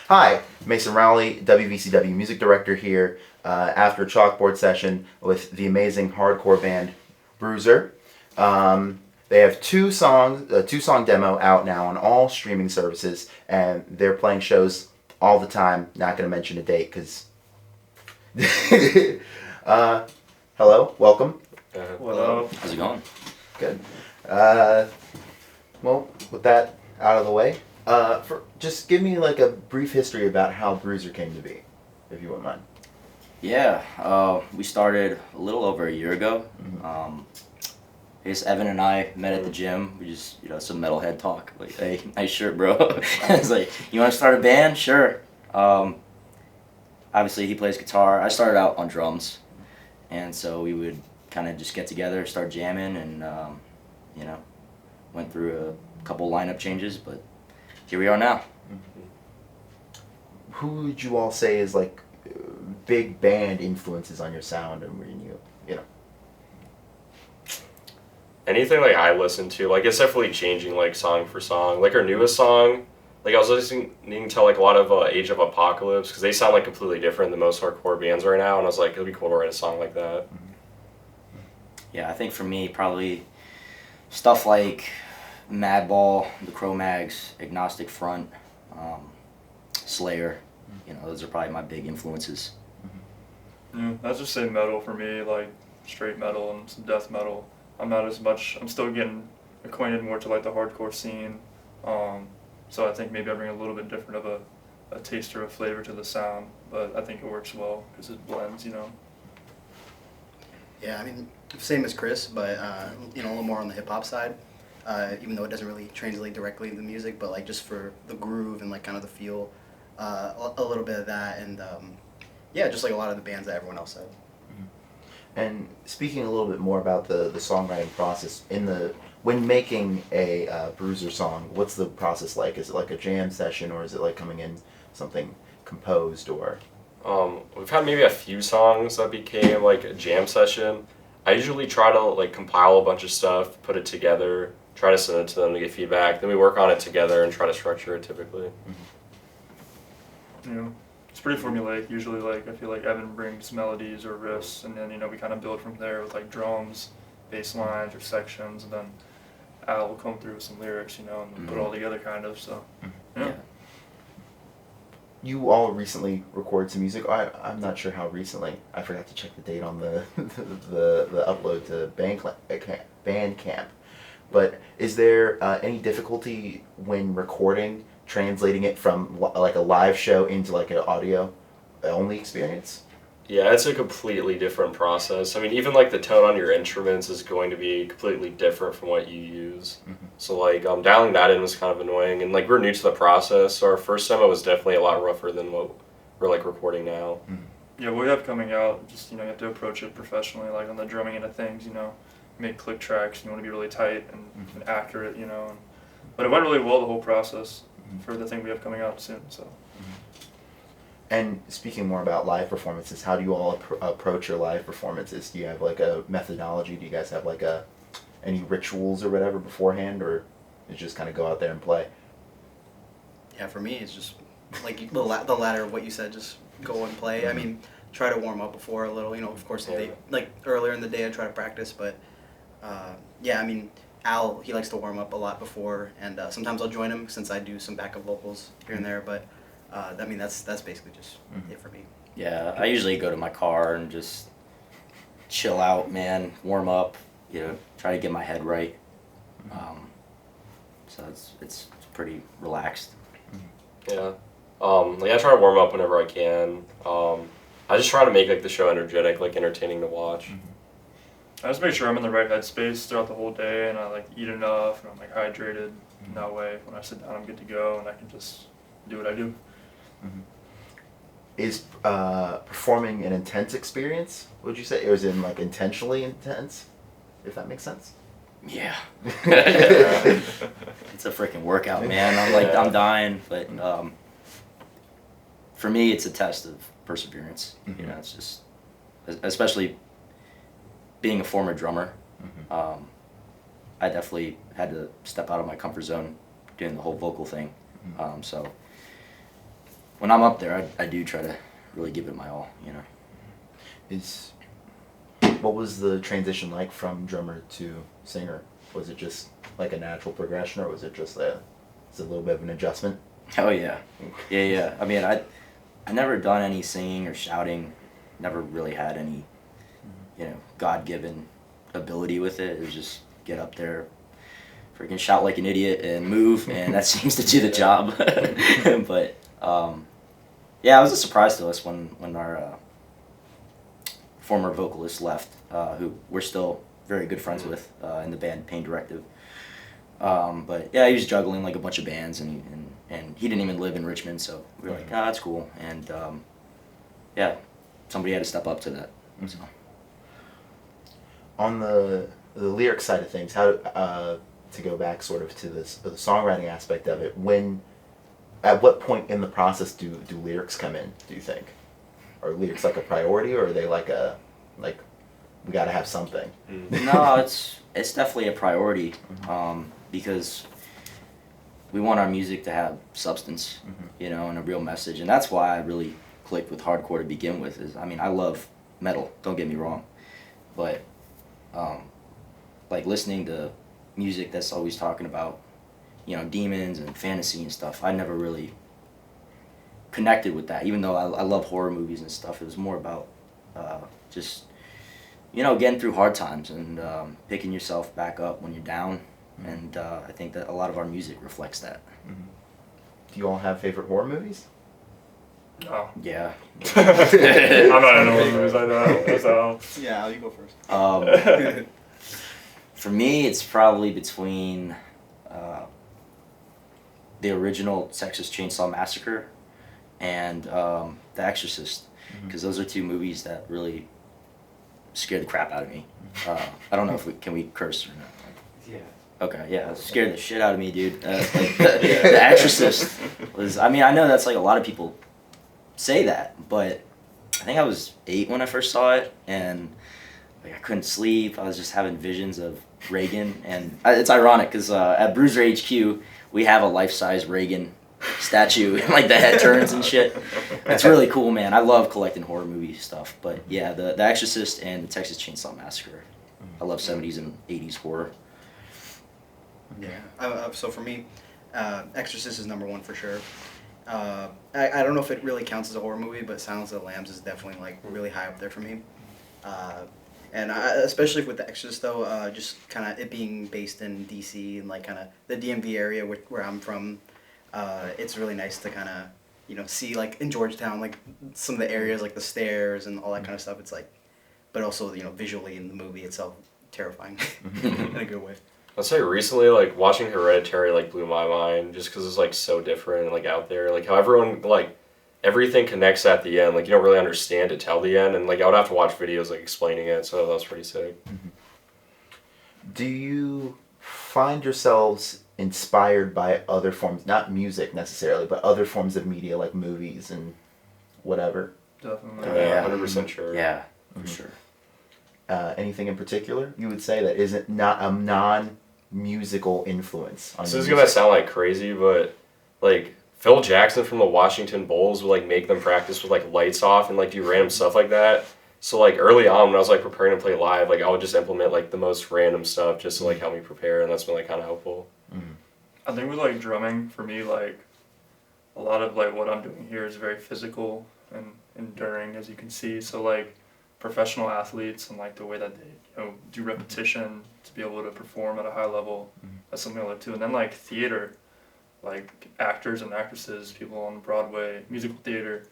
Hi, Mason Rowley, WVCW music director here after a Chalkboard session with the amazing hardcore band Bruiser. They have two song demo out now on all streaming services, and they're playing shows all the time. Not going to mention a date because. Hello, welcome. Hello. How's it going? Good. Well, with that out of the way, just give me like a brief history about how Bruiser came to be, if you wouldn't mind. Yeah, we started a little over a year ago. Mm-hmm. I guess Evan and I met at the gym. We just, some metalhead talk. Like, hey, nice shirt, bro. It's like, you want to start a band? Sure. Obviously, he plays guitar. I started out on drums. And so we would kind of just get together, start jamming, and, went through a couple lineup changes, but here we are now. Who would you all say is like big band influences on your sound and when you know? Anything like I listen to, like it's definitely changing like song for song. Like our newest song, like I was listening to like a lot of Age of Apocalypse because they sound like completely different than most hardcore bands right now, and I was like, it'd be cool to write a song like that. Yeah, I think for me, probably stuff like Madball, the Cro-Mags, Agnostic Front, Slayer. Those are probably my big influences. Yeah, I'd just say metal for me, like straight metal and some death metal. I'm still getting acquainted more to like the hardcore scene. So I think maybe I bring a little bit different of a taste or a flavor to the sound, but I think it works well because it blends, Yeah, I mean, same as Chris, but a little more on the hip hop side. Even though it doesn't really translate directly into music, but like just for the groove and like kind of the feel, a little bit of that, and just like a lot of the bands that everyone else said. And speaking a little bit more about the songwriting process, when making a Bruiser song, what's the process like? Is it like a jam session, or is it like coming in something composed, or? We've had maybe a few songs that became like a jam session. I usually try to like compile a bunch of stuff, put it together, try to send it to them to get feedback. Then we work on it together and try to structure it typically. It's pretty formulaic. Usually, like I feel like Evan brings melodies or riffs, and then we kind of build from there with like drums, bass lines or sections, and then Al will come through with some lyrics, and we'll put it all together kind of. So, yeah. You all recently recorded some music. I'm not sure how recently. I forgot to check the date on the the upload to Bandcamp. But is there any difficulty when recording, translating it from like a live show into like an audio only experience? Yeah, it's a completely different process. I mean, even like the tone on your instruments is going to be completely different from what you use. Mm-hmm. So like dialing that in was kind of annoying, and like we're new to the process, so our first demo was definitely a lot rougher than what we're like recording now. Mm-hmm. Yeah, what we have coming out, just you have to approach it professionally, like on the drumming end of things. Make click tracks. You want to be really tight and accurate. But it went really well the whole process for the thing we have coming out soon. So. And speaking more about live performances, how do you all approach your live performances? Do you have like a methodology? Do you guys have like any rituals or whatever beforehand, or you just kind of go out there and play? Yeah, for me, it's just like the latter of what you said. Just go and play. I mean, try to warm up before a little. Of course, like earlier in the day, I try to practice, but I mean, Al, he likes to warm up a lot before, and sometimes I'll join him since I do some backup vocals here and there, but. That's basically just it for me. Yeah, I usually go to my car and just chill out, man, warm up, try to get my head right. So it's pretty relaxed. Yeah. I try to warm up whenever I can. I just try to make like the show energetic, like entertaining to watch. I just make sure I'm in the right headspace throughout the whole day, and I like eat enough, and I'm like hydrated. And that way, when I sit down, I'm good to go, and I can just do what I do. Mm-hmm. Is performing an intense experience, would you say? Or is it like intentionally intense, if that makes sense? Yeah. It's a freaking workout, man. I'm dying, but for me, it's a test of perseverance. Mm-hmm. It's just, especially being a former drummer, I definitely had to step out of my comfort zone doing the whole vocal thing. So when I'm up there, I do try to really give it my all, you know. What was the transition like from drummer to singer? Was it just like a natural progression, or was it just a little bit of an adjustment? Oh yeah, yeah. I mean, I never done any singing or shouting. Never really had any, you know, God-given ability with it. It was just get up there, freaking shout like an idiot and move, and that seems to do the job. But yeah, it was a surprise to us when our former vocalist left, who we're still very good friends with in the band Pain Directive. But yeah, he was juggling like a bunch of bands, and he didn't even live in Richmond, so we were like, that's cool. And yeah, somebody had to step up to that. So. On the lyric side of things, how to go back sort of to the songwriting aspect of it, at what point in the process do lyrics come in, do you think? Are lyrics like a priority, or are they like we gotta have something? No, it's definitely a priority, because we want our music to have substance, you know, and a real message. And that's why I really clicked with hardcore to begin with. I mean, I love metal, don't get me wrong, but like listening to music that's always talking about, you know, demons and fantasy and stuff, I never really connected with that. Even though I love horror movies and stuff, it was more about just, you know, getting through hard times and picking yourself back up when you're down. And I think that a lot of our music reflects that. Do you all have favorite horror movies? No. Yeah. I'm not into horror movies like that. So. Yeah, you go first. For me, it's probably between the original Texas Chainsaw Massacre and The Exorcist, because those are two movies that really scared the crap out of me. I don't know if can we curse or not. Yeah. Okay, yeah, it scared the shit out of me, dude. Like the Exorcist was. I mean, I know that's like a lot of people say that, but I think I was 8 when I first saw it, and like I couldn't sleep. I was just having visions of Reagan, and it's ironic because at Bruiser HQ we have a life-size Reagan statue, and like the head turns and shit. It's really cool, man. I love collecting horror movie stuff, but yeah, the Exorcist and the Texas Chainsaw Massacre. I love 70s and 80s horror. Yeah. So for me, Exorcist is number one for sure. I don't know if it really counts as a horror movie, but Silence of the Lambs is definitely like really high up there for me. And especially with The Exorcist though, just kind of it being based in DC and like kind of the DMV area where I'm from, it's really nice to kind of, you know, see like in Georgetown, like some of the areas like the stairs and all that kind of stuff. It's like, but also, you know, visually in the movie itself, terrifying in a good way. I'd say recently, like, watching Hereditary, like, blew my mind, just because it's, like, so different and, like, out there. Like, how everyone, like, everything connects at the end. Like, you don't really understand it till the end, and, like, I would have to watch videos, like, explaining it, so that was pretty sick. Do you find yourselves inspired by other forms, not music necessarily, but other forms of media, like movies and whatever? Definitely. Yeah, 100% sure. Yeah, for sure. Anything in particular you would say that isn't not a non-musical influence on This your is music? gonna sound like crazy, but like Phil Jackson from the Washington Bulls would like make them practice with like lights off and like do random stuff like that. So like early on when I was like preparing to play live, like I would just implement like the most random stuff just to like help me prepare, and that's been like kind of helpful. I think with like drumming, for me, like a lot of like what I'm doing here is very physical and enduring, as you can see. So like professional athletes and like the way that they, you know, do repetition to be able to perform at a high level, that's something I love too. And then like theater, like actors and actresses, people on Broadway, musical theater,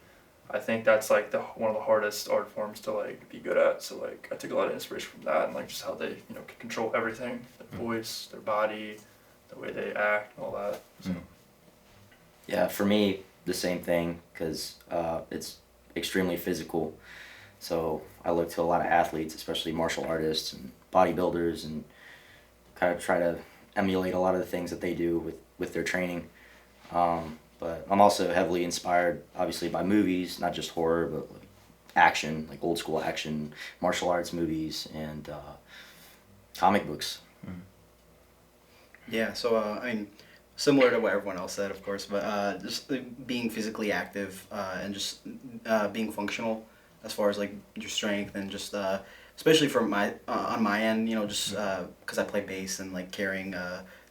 I think that's like one of the hardest art forms to like be good at. So like I take a lot of inspiration from that and like just how they, you know, can control everything, their voice, their body, the way they act, and all that. So. Yeah, for me, the same thing, because it's extremely physical. So I look to a lot of athletes, especially martial artists and bodybuilders, and kind of try to emulate a lot of the things that they do with their training. But I'm also heavily inspired, obviously, by movies, not just horror, but like action, like old school action, martial arts movies, and comic books. Yeah, so I mean, similar to what everyone else said, of course, but just being physically active and just being functional as far as like your strength and just especially from my on my end, you know, just because I play bass and like carrying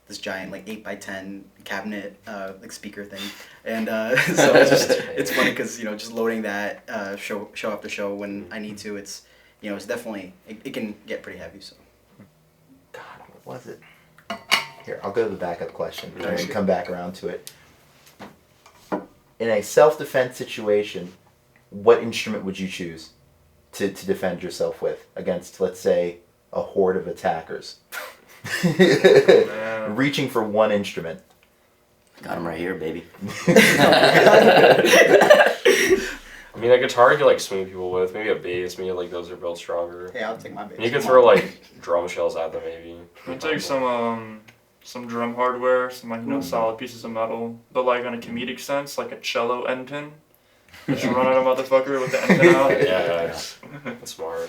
this giant like 8x10 cabinet like speaker thing, and so it's funny because you know just loading that show after show when I need to, it's you know it's definitely it can get pretty heavy. So God, what was it? Here, I'll go to the backup question and come back around to it. In a self-defense situation, what instrument would you choose to defend yourself with against, let's say, a horde of attackers? Reaching for one instrument. Got him right here, baby. I mean, a guitar you can like swing people with. Maybe a bass. Maybe like those are built stronger. hey, I'll take my bass. And you can throw like drum shells at them maybe. You take some drum hardware, some like, you know, solid pieces of metal, but like on a comedic sense, like a cello end pin. Just run at a motherfucker with the end pin out. Yeah, that's smart.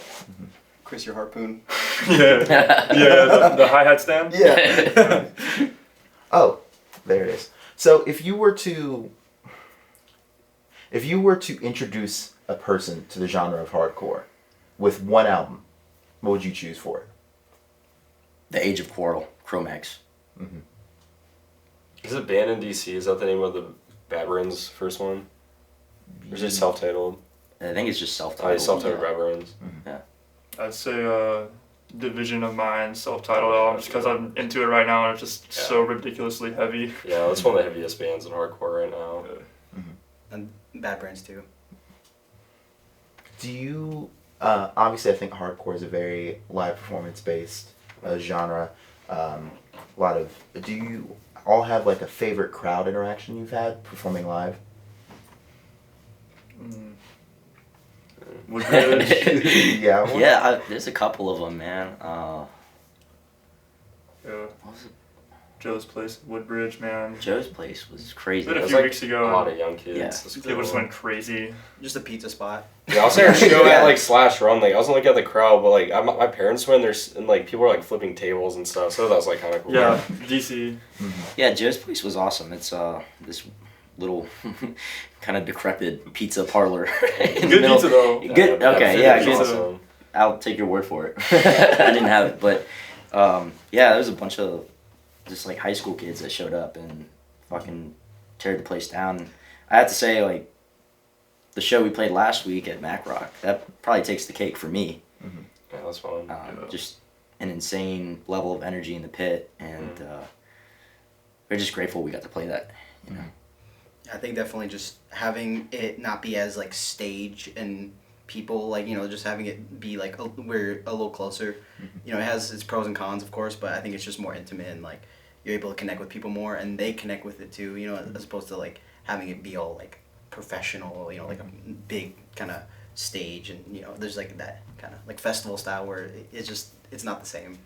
Chris, your harpoon. Yeah, the hi-hat stand. Yeah. Oh, there it is. So if you were to introduce a person to the genre of hardcore with one album, what would you choose for it? The Age of Quarrel, Chromax. Mm-hmm. Is it banned in DC? Is that the name of the Bad Brains first one? Or is it self-titled? I think it's just Oh, self-titled. it's self-titled Bad Brains. Yeah. I'd say Division of Mine self-titled album, just because I'm into it right now and it's just so ridiculously heavy. Yeah, that's one of the heaviest bands in hardcore right now. And Bad Brains too. Do you obviously I think hardcore is a very live performance based genre. Do you all have like a favorite crowd interaction you've had performing live? Woodbridge. Yeah. Well, Yeah, there's a couple of them, man. Yeah. What was it? Joe's Place, Woodbridge, man. Joe's Place was crazy. Did a It was few like weeks a ago. lot of young kids. Yeah. That's People cool. just went crazy. Just a pizza spot. Yeah, I was there at a show at like Slash Run. Like I wasn't like at the crowd, but like my parents went there and like people were like flipping tables and stuff. So that was like kind of cool. Yeah, DC. Yeah, Joe's Place was awesome. It's this little kind of decrepit pizza parlor. in the Good middle. pizza though. Good. Okay, yeah. Pizza. Good. Awesome. I'll take your word for it. I didn't have it, but yeah, there was a bunch of just like high school kids that showed up and fucking teared the place down. I have to say, like, the show we played last week at Mac Rock, that probably takes the cake for me. Yeah, that's fun. Just an insane level of energy in the pit, and we're just grateful we got to play that. You know. I think definitely just having it not be as like stage and people like you know just having it be like we're a little closer. You know, it has its pros and cons, of course, but I think it's just more intimate and like you're able to connect with people more and they connect with it too. You know, as opposed to like having it be all like professional. You know, like a big kind of stage and you know there's like that kind of like festival style where it's not the same.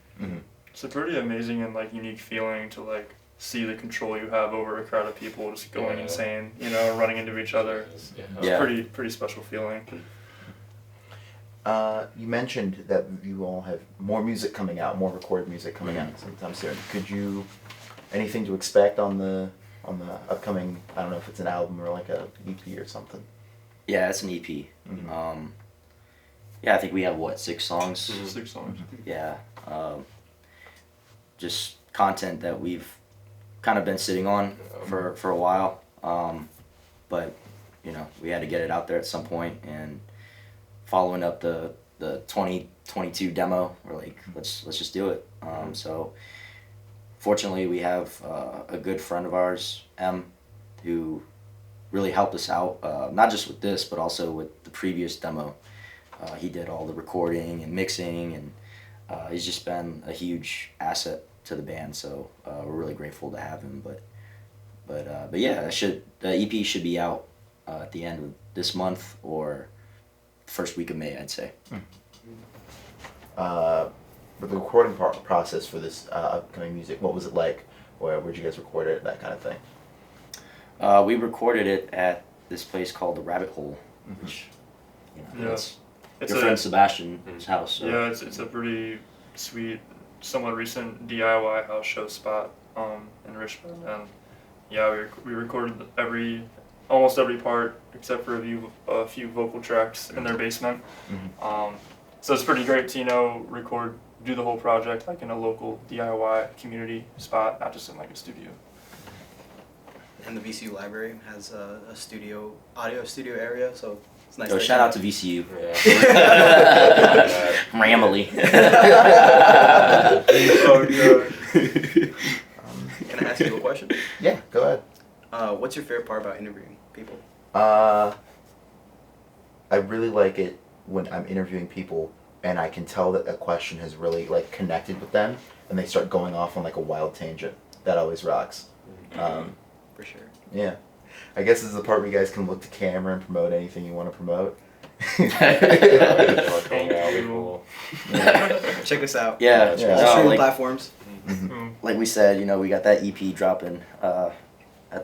It's a pretty amazing and like unique feeling to like see the control you have over a crowd of people just going insane, you know, running into each other. It's a pretty special feeling. You mentioned that you all have more music coming out, more recorded music coming out sometime soon. Could you, anything to expect on the upcoming? I don't know if it's an album or like a EP or something. Yeah, it's an EP. Yeah, I think we have 6 songs. 6 songs. Yeah, just content that we've kind of been sitting on for a while, but you know we had to get it out there at some point. And following up the 2022 demo, we're like let's just do it. So fortunately we have a good friend of ours, M, who really helped us out, not just with this but also with the previous demo. He did all the recording and mixing, and he's just been a huge asset to the band. So we're really grateful to have him. But yeah, the EP should be out at the end of this month or first week of May, I'd say. The recording process for this upcoming music, what was it like? Where'd you guys record it? That kind of thing. We recorded it at this place called the Rabbit Hole, which you know, it's your friend Sebastian's house. So. Yeah, it's a pretty sweet, somewhat recent DIY house show spot in Richmond, and Yeah, we recorded almost every part except for a few vocal tracks in their basement. So it's pretty great to do the whole project like in a local DIY community spot, not just in like a studio. And the VCU library has a audio studio area, so it's nice. Yo, shout out to VCU. Yeah. Ramily. Oh, God. Can I ask you a question? Yeah, go ahead. What's your favorite part about interviewing people? I really like it when I'm interviewing people and I can tell that a question has really like connected with them and they start going off on like a wild tangent. That always rocks. For sure. Yeah. I guess this is the part where you guys can look to camera and promote anything you want to promote. Hang out, be cool. Check us out. Yeah, Yeah. All no, streaming like, platforms. like we said, we got that EP dropping at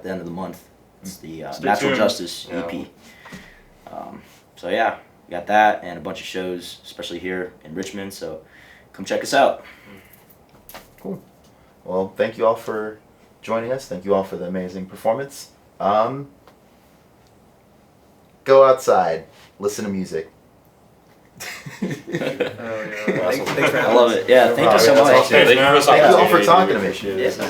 the end of the month. It's the Stay Natural tuned. Justice Yeah. EP. So yeah, we got that and a bunch of shows, especially here in Richmond. So come check us out. Cool. Well, thank you all for joining us. Thank you all for the amazing performance. Go outside. Listen to music. Oh, yeah. Thanks for having I love us. it. Yeah, thank you so problem. much. Thank you for Thank you all for opportunity. talking to me. Appreciate it. Yeah.